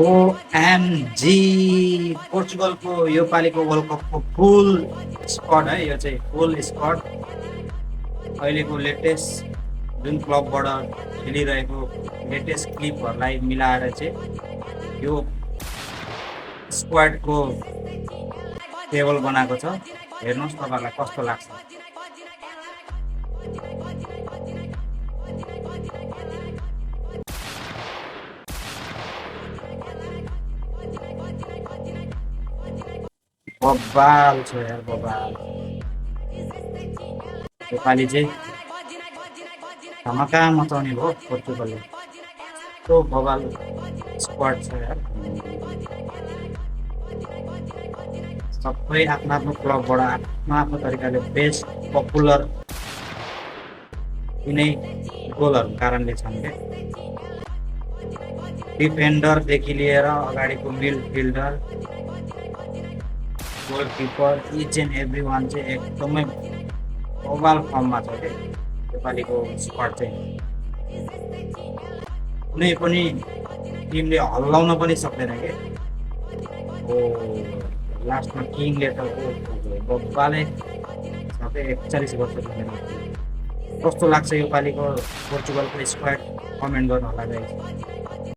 OMG पोर्चुगलको यो पालिको world कपको फुल स्क्वाड है, यो चाहिँ फुल स्क्वाड अहिलेको लेटेस्ट जुन क्लबबाट खेलिरहेको लेटेस्ट क्लिपहरूलाई मिलाएर चाहिँ यो स्क्वाडको टेबल बनाएको छ। हेर्नुहोस् तपाईँहरूलाई कस्तो लाग्छ। बबाल छ यार, बबाल। योपालि चाहिँ धमाका मचाउने भयो पोर्चुगलले। यस्तो बबाल स्क्वाड छ यार। सबै आफ्नो आफ्नो क्लबबाट आफ्नो आफ्नो तरिकाले बेस्ट पपुलर यिनै गोलहरूको कारणले छन् क्या। डिफेन्डरदेखि लिएर अगाडिको midfielder, goalkeeper, each and every one चाहिँ एकदमै बबाल फर्ममा छ क्या योपालिको स्क्वाड चाहिँ। कुनै पनि टिमले हल्लाउन पनि सक्दैन क्या। ओ लास्टमा किङले त बब्बाले सबै 41 वर्ष पुगेन। कस्तो लाग्छ योपालिको पोर्चुगलको स्क्वाड, कमेन्ट गर्नु होला गाइस।